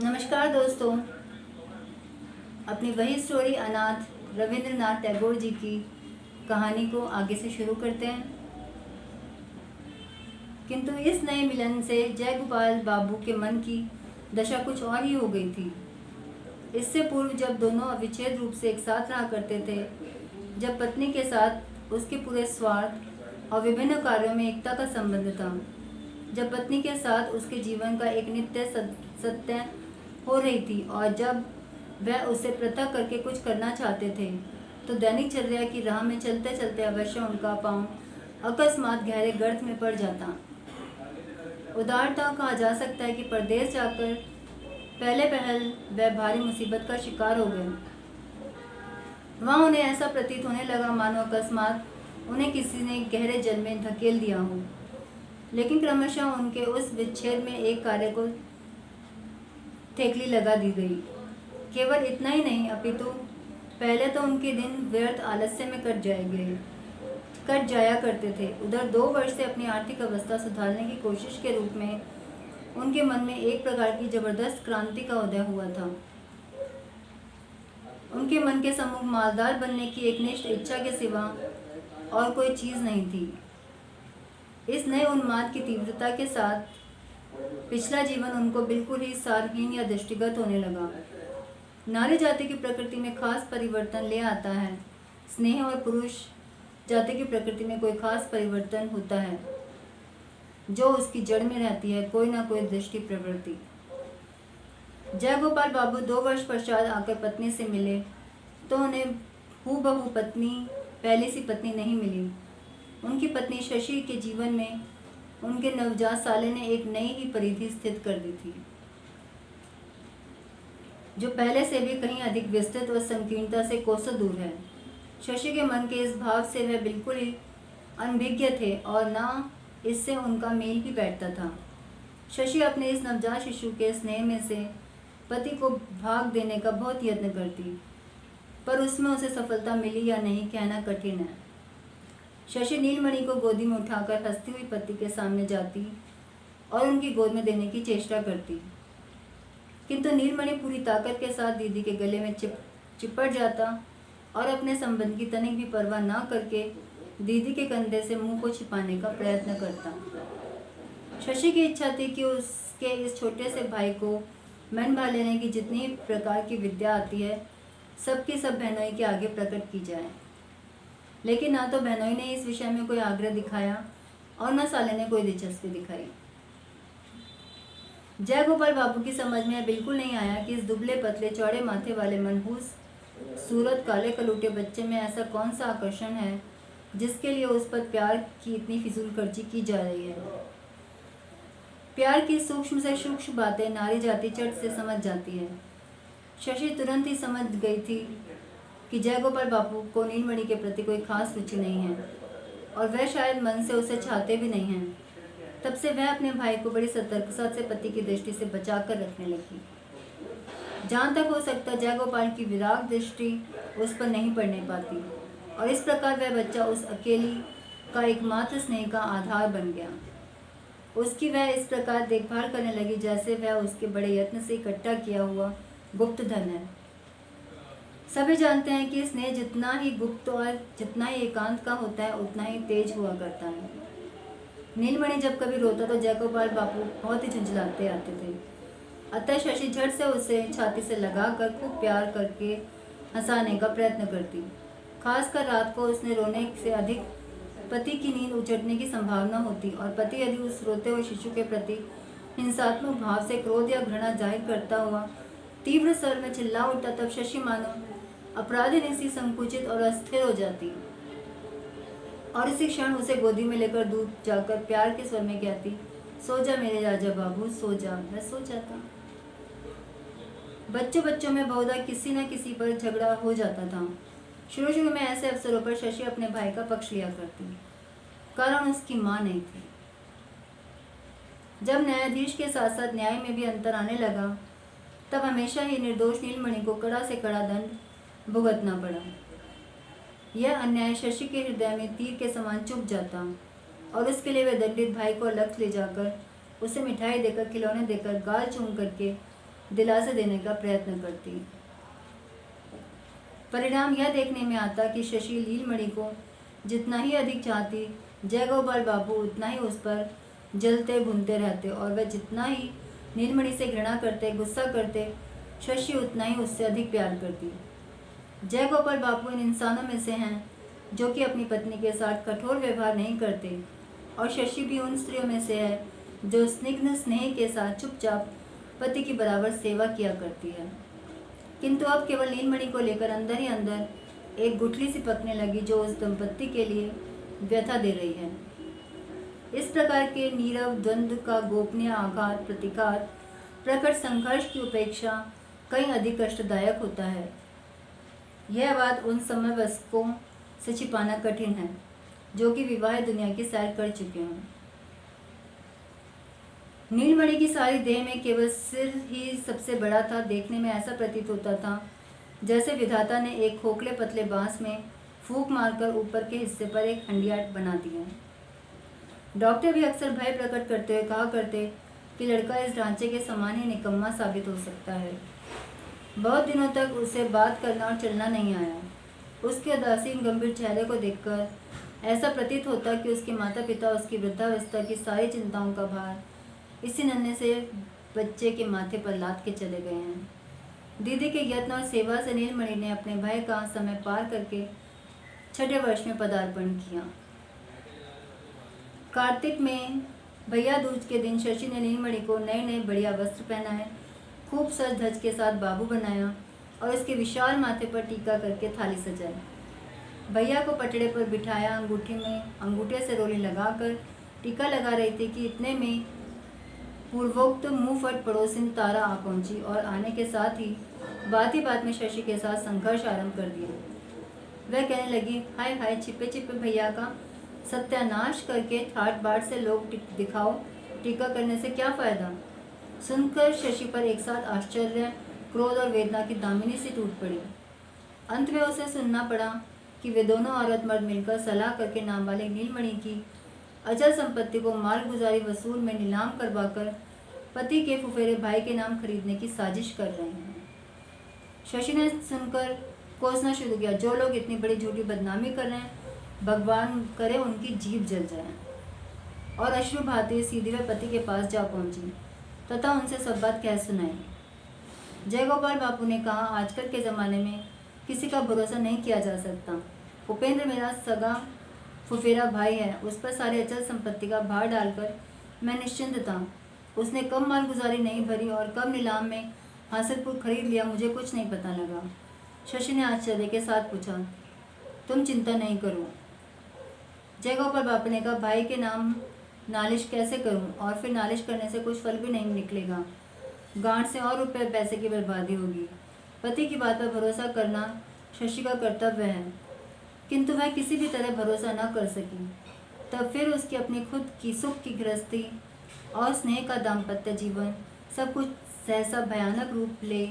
नमस्कार दोस्तों। अपनी वही स्टोरी अनाथ रविंद्रनाथ टैगोर जी की कहानी को आगे से शुरू करते हैं। किंतु इस नए मिलन से जय गोपाल बाबू के मन की दशा कुछ और ही हो गई थी। इससे पूर्व जब दोनों अविच्छेद रूप से एक साथ रहा करते थे, जब पत्नी के साथ उसके पूरे स्वार्थ और विभिन्न कार्यों में एकता का संबंध था, जब पत्नी के साथ उसके जीवन का एक नित्य सत्य हो रही थी और जब वह उसे पृथक करके कुछ करना चाहते थे, तो दैनिक चर्या की राह में चलते चलते अवश्य उनका पांव अकस्मात गहरे गर्त में पड़ जाता। उदारता कहा जा सकता है कि परदेश जाकर पहले पहल वह भारी मुसीबत का शिकार हो गए। वहाँ उन्हें ऐसा प्रतीत होने लगा मानो अकस्मात उन्हें किसी ने गहरे जल में धकेल दिया हो। लेकिन क्रमशः उनके उस विच्छेद में एक कार्य को ठेकली लगा दी गई। केवल इतना ही नहीं, अपितु पहले तो उनके दिन व्यर्थ आलस्य में कट जाया करते थे। उधर 2 वर्ष से अपनी आर्थिक अवस्था सुधारने की कोशिश के रूप में उनके मन में एक प्रकार की जबरदस्त क्रांति का उदय हुआ था। उनके मन के सम्मुख मालदार बनने की एक निष्ठ इच्छा के सिवा और कोई चीज नहीं थी। इस नए उन्माद की तीव्रता के साथ पिछला जीवन उनको बिल्कुल ही सारहीन या दृष्टिगत होने लगा। नारी जाति की प्रकृति में खास परिवर्तन ले आता है स्नेह, और पुरुष जाति की प्रकृति में कोई खास परिवर्तन होता है जो उसकी जड़ में रहती है, कोई ना कोई दृष्टि प्रवृत्ति। जय गोपाल बाबू 2 वर्ष पश्चात आकर पत्नी से मिले तो उन्हें हूबहू पहली सी पत्नी नहीं मिली। उनकी पत्नी शशि के जीवन में उनके नवजात साले ने एक नई ही परिधि स्थित कर दी थी, जो पहले से भी कहीं अधिक विस्तृत और संकीर्णता से कोसों दूर है। शशि के मन के इस भाव से वह बिल्कुल ही अनभिज्ञ थे और न इससे उनका मेल ही बैठता था। शशि अपने इस नवजात शिशु के स्नेह में से पति को भाग देने का बहुत यत्न करती, पर उसमें उसे सफलता मिली या नहीं कहना कठिन है। शशि नीलमणि को गोदी में उठाकर हंसती हुई पति के सामने जाती और उनकी गोद में देने की चेष्टा करती, किंतु नीलमणि पूरी ताकत के साथ दीदी के गले में चिपट जाता और अपने संबंध की तनिक भी परवाह न करके दीदी के कंधे से मुंह को छिपाने का प्रयत्न करता। शशि की इच्छा थी कि उसके इस छोटे से भाई को मन भा लेने की जितनी प्रकार की विद्या आती है, सबकी सब बहनोई के आगे प्रकट की जाए। लेकिन ना तो बहनोई ने इस विषय में कोई आग्रह दिखाया और न साले ने कोई दिलचस्पी दिखाई। जय गोपाल बाबू की समझ में बिल्कुल नहीं आया कि इस दुबले पतले चौड़े माथे वाले मनहूस सूरत काले कलूटे बच्चे में ऐसा कौन सा आकर्षण है जिसके लिए उस पर प्यार की इतनी फिजूल खर्ची की जा रही है। प्यार की सूक्ष्म से सूक्ष्म बातें नारी जाति चट से समझ जाती है। शशि तुरंत ही समझ गई थी कि जय गोपाल बाबू को नीलमणि के प्रति कोई खास रुचि नहीं है और वह शायद मन से उसे चाहते भी नहीं हैं। तब से वह अपने भाई को बड़ी सतर्कता से पति की दृष्टि से बचाकर रखने लगी। जहाँ तक हो सकता जय गोपाल की विराग दृष्टि उस पर नहीं पड़ने पाती और इस प्रकार वह बच्चा उस अकेली का एकमात्र स्नेह का आधार बन गया। उसकी वह इस प्रकार देखभाल करने लगी जैसे वह उसके बड़े यत्न से इकट्ठा किया हुआ गुप्त धन है। सभी जानते हैं कि स्नेह जितना ही गुप्त और जितना ही एकांत का होता है उतना ही तेज हुआ करता है। नीलमणि जब कभी रोता तो जय गोपाल बाबू बहुत ही झुंझलाते आते थे, अतः शशि झट से उसे छाती से लगाकर खूब प्यार करके हंसाने का प्रयत्न करती। खासकर रात को उसने रोने से अधिक पति की नींद उचटने की संभावना होती और पति यदि उस रोते हुए शिशु के प्रति हिंसात्मक भाव से क्रोध या घृणा जाहिर करता हुआ तीव्र स्वर में चिल्ला उठता, तब शशि मानो अपराधी सी संकुचित और अस्थिर हो जाती और इसी क्षण उसे गोदी में लेकर दूर जाकर प्यार के स्वर में कहती, सो जा मेरे राजा बाबू, सो जा। मैं सो जाता। बच्चों में बहुधा किसी न किसी पर झगड़ा हो जाता था। शुरू में ऐसे अवसरों पर शशि अपने भाई का पक्ष लिया करती, कारण उसकी माँ नहीं थी। जब न्यायाधीश के साथ साथ न्याय में भी अंतर आने लगा, तब हमेशा ही निर्दोष नीलमणि को कड़ा से कड़ा दंड भुगतना पड़ा। यह अन्याय शशि के हृदय में तीर के समान चुभ जाता और उसके लिए वह दंडित भाई को अलग ले जाकर उसे मिठाई देकर, खिलौने देकर, गाल चूम करके दिलासा देने का प्रयत्न करती। परिणाम यह देखने में आता कि शशि नीलमणि को जितना ही अधिक चाहती, जयगोपाल बाबू उतना ही उस पर जलते भुनते रहते, और वह जितना ही नीलमणि से घृणा करते, गुस्सा करते, शशि उतना ही उससे अधिक प्यार करती। जयगोपाल बाबू इन इंसानों में से हैं जो कि अपनी पत्नी के साथ कठोर व्यवहार नहीं करते, और शशि भी उन स्त्रियों में से है जो स्निग्ध स्नेह के साथ चुपचाप पति की बराबर सेवा किया करती है। किंतु अब केवल नीलमणि को लेकर अंदर ही अंदर एक गुठली सी पकने लगी जो उस दंपत्ति के लिए व्यथा दे रही है। इस प्रकार के नीरव द्वंद्व का गोपनीय आघात प्रतिघात प्रकट संघर्ष की उपेक्षा कहीं अधिक कष्टदायक होता है। यह बात उन समवयस्कों से छिपाना कठिन है जो कि विवाह दुनिया की सैर कर चुके हैं। नीलमणि की सारी देह में केवल सिर ही सबसे बड़ा था। देखने में ऐसा प्रतीत होता था जैसे विधाता ने एक खोखले पतले बांस में फूंक मारकर ऊपर के हिस्से पर एक हंडिया बना दिया। डॉक्टर भी अक्सर भय प्रकट करते हुए कहा करते कि लड़का इस ढांचे के समान ही निकम्मा साबित हो सकता है। बहुत दिनों तक उसे बात करना और चलना नहीं आया। उसके उदासीन गंभीर चेहरे को देखकर ऐसा प्रतीत होता कि उसके माता पिता उसकी वृद्धावस्था की सारी चिंताओं का भार इसी नन्हे से बच्चे के माथे पर लाद के चले गए हैं। दीदी के यत्न और सेवा से नीलमणि ने अपने भय का समय पार करके 6ठे वर्ष में पदार्पण किया। कार्तिक में भैया दूज के दिन शशि ने नीलमणि को नए नए बढ़िया वस्त्र पहनाए, खूब सज धज के साथ बाबू बनाया और उसके विशाल माथे पर टीका करके थाली सजाई। भैया को पटड़े पर बिठाया, अंगूठी में अंगूठे से रोली लगाकर टीका लगा रही थी कि इतने में पूर्वोक्त मुंहफट पड़ोसिन तारा आ पहुंची और आने के साथ ही बात में शशि के साथ संघर्ष आरंभ कर दिया। वह कहने लगी, हाय हाय, छिपे छिपे भैया का सत्यानाश करके ठाट बाट से लोग दिखाओ, टीका करने से क्या फायदा। सुनकर शशि पर एक साथ आश्चर्य, क्रोध और वेदना की दामिनी सी टूट पड़ी। अंत में उसे सुनना पड़ा कि वे दोनों औरत मर्द मिलकर सलाह करके नाबालिग नीलमणि की अचल संपत्ति को मालगुजारी वसूल में नीलाम करवाकर पति के फुफेरे भाई के नाम खरीदने की साजिश कर रहे हैं। शशि ने सुनकर कोसना शुरू किया, जो लोग इतनी बड़ी झूठी बदनामी कर रहे हैं, भगवान करे उनकी जीभ जल जाए। और अश्रु बहाती सीधी वह पति के पास जा पहुंची तथा उनसे सब बात कह सुनाई। जयगोपाल बापू ने कहा, आजकल के ज़माने में किसी का भरोसा नहीं किया जा सकता। उपेंद्र मेरा सगा फुफेरा भाई है, उस पर सारी अचल संपत्ति का भार डालकर मैं निश्चिंत था। उसने कब मालगुजारी नहीं भरी और कब नीलाम में हासिलपुर खरीद लिया, मुझे कुछ नहीं पता लगा। शशि ने आश्चर्य के साथ पूछा, तुम चिंता नहीं करो। जयगोपाल बापू ने कहा, भाई के नाम नालिश कैसे करूं, और फिर नालिश करने से कुछ फल भी नहीं निकलेगा, गांठ से और रुपये पैसे की बर्बादी होगी। पति की बात पर भरोसा करना शशि का कर्तव्य है, किंतु वह किसी भी तरह भरोसा न कर सकी। तब फिर उसकी अपनी खुद की सुख की गृहस्थी और स्नेह का दाम्पत्य जीवन सब कुछ सहसा भयानक रूप ले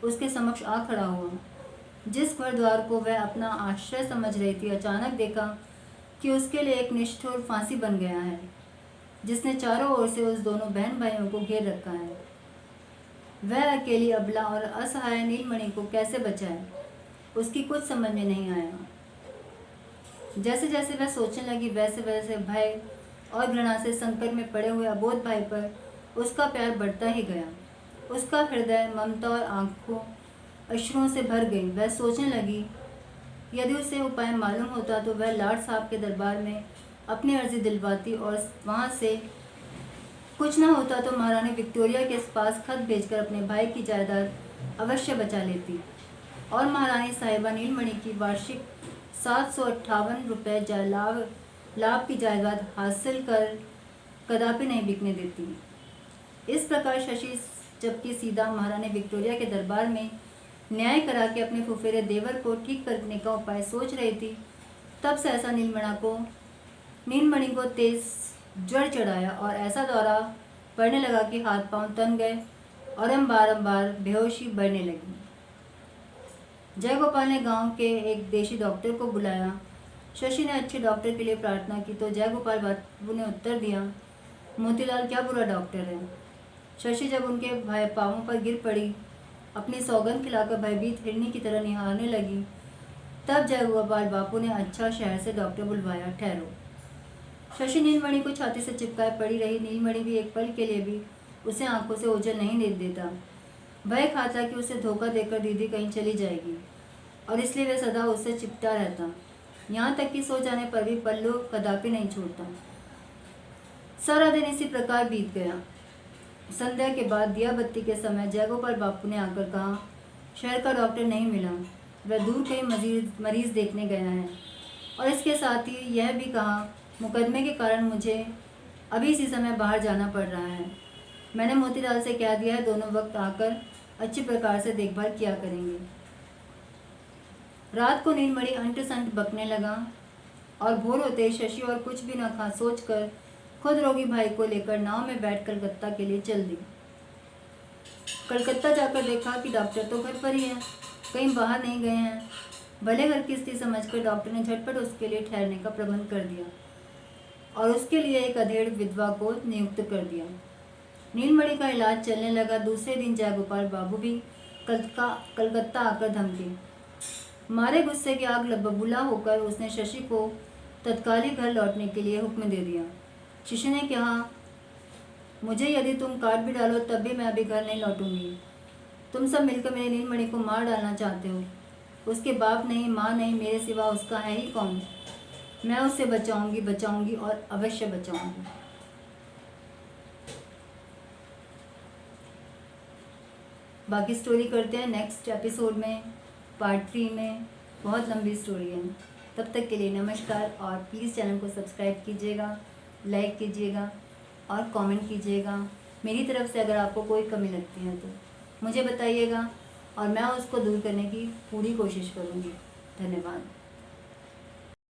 उसके समक्ष आ खड़ा हुआ। जिस घर द्वार को वह अपना आश्रय समझ रही थी, अचानक देखा कि उसके लिए एक निष्ठुर फांसी बन गया है, जिसने चारों ओर से उस दोनों बहन भाइयों को घेर रखा है। वह अकेली अबला और असहाय नीलमणि को कैसे बचाए, उसकी कुछ समझ में नहीं आया। जैसे जैसे वह सोचने लगी, वैसे वैसे भय और घृणा से संकट में पड़े हुए अबोध भाई पर उसका प्यार बढ़ता ही गया। उसका हृदय ममता और आंखों अश्रुओं से भर गई। वह सोचने लगी, यदि उसे उपाय मालूम होता तो वह लाट साहब के दरबार में अपनी अर्जी दिलवाती और वहाँ से कुछ न होता तो महारानी विक्टोरिया के पास खत भेजकर अपने भाई की जायदाद अवश्य बचा लेती और महारानी साहिबा नीलमणि की वार्षिक 758 रुपये लाभ की जायदाद हासिल कर कदापि नहीं बिकने देती। इस प्रकार शशि जबकि सीधा महारानी विक्टोरिया के दरबार में न्याय करा के अपने फुफेरे देवर को ठीक करने का उपाय सोच रही थी, तब सहसा नीलमणि को तेज ज्वर चढ़ाया और ऐसा दौरा पड़ने लगा कि हाथ पांव तन गए और बारंबार बेहोशी बढ़ने लगी। जयगोपाल ने गांव के एक देशी डॉक्टर को बुलाया। शशि ने अच्छे डॉक्टर के लिए प्रार्थना की तो जयगोपाल बाबू ने उत्तर दिया, मोतीलाल क्या बुरा डॉक्टर है, शशि जब उनके पाँवों पर गिर पड़ी, अपनी सौगंध खिलाकर भयभीत हिरनी की तरह निहारने लगी, तब जयगोपाल बापू ने अच्छा शहर से डॉक्टर बुलवाया। ठहरो। शशि नीलमणि को छाती से चिपकाए पड़ी रही। नीलमणि भी एक पल के लिए भी उसे आंखों से ओझल नहीं दे देता। भय खाता कि उसे धोखा देकर दीदी कहीं चली जाएगी और इसलिए वह सदा उससे चिपटा रहता, यहाँ तक कि सो जाने पर भी पल्लू कदापि नहीं छोड़ता। सारा दिन इसी प्रकार बीत गया। संध्या के बाद दिया बत्ती के समय जयगोपाल बापू ने आकर कहा, शहर का डॉक्टर नहीं मिला, वह दूर कहीं मरीज देखने गया है। और इसके साथ ही यह भी कहा, मुकदमे के कारण मुझे अभी इसी समय बाहर जाना पड़ रहा है। मैंने मोतीलाल से कह दिया है, दोनों वक्त आकर अच्छी प्रकार से देखभाल किया करेंगे। रात को नीलमणि अंट संट बकने लगा और भोर होते ही शशि और कुछ भी न खा सोचकर खुद रोगी भाई को लेकर नाव में बैठ कलकत्ता के लिए चल दी। कलकत्ता जाकर देखा कि डॉक्टर तो घर पर ही है, कहीं बाहर नहीं गए हैं। भले घर की स्थिति समझकर डॉक्टर ने झटपट उसके लिए ठहरने का प्रबंध कर दिया और उसके लिए एक अधेड़ विधवा को नियुक्त कर दिया। नीलमणि का इलाज चलने लगा। दूसरे दिन जयगोपाल बाबू भी कलकत्ता आकर धमके मारे गुस्से की आग बबूला होकर उसने शशि को तत्काली घर लौटने के लिए हुक्म दे दिया। शशि ने कहा, मुझे यदि तुम काट भी डालो तब भी मैं अभी घर नहीं लौटूंगी। तुम सब मिलकर मेरी नीलमणि को मार डालना चाहते हो। उसके बाप नहीं, माँ नहीं, मेरे सिवा उसका है ही कौन। मैं उसे बचाऊंगी और अवश्य बचाऊंगी। बाकी स्टोरी करते हैं नेक्स्ट एपिसोड में, पार्ट 3 में। बहुत लंबी स्टोरी है। तब तक के लिए नमस्कार और प्लीज़ चैनल को सब्सक्राइब कीजिएगा, लाइक कीजिएगा और कमेंट कीजिएगा। मेरी तरफ से अगर आपको कोई कमी लगती है तो मुझे बताइएगा और मैं उसको दूर करने की पूरी कोशिश करूँगी। धन्यवाद।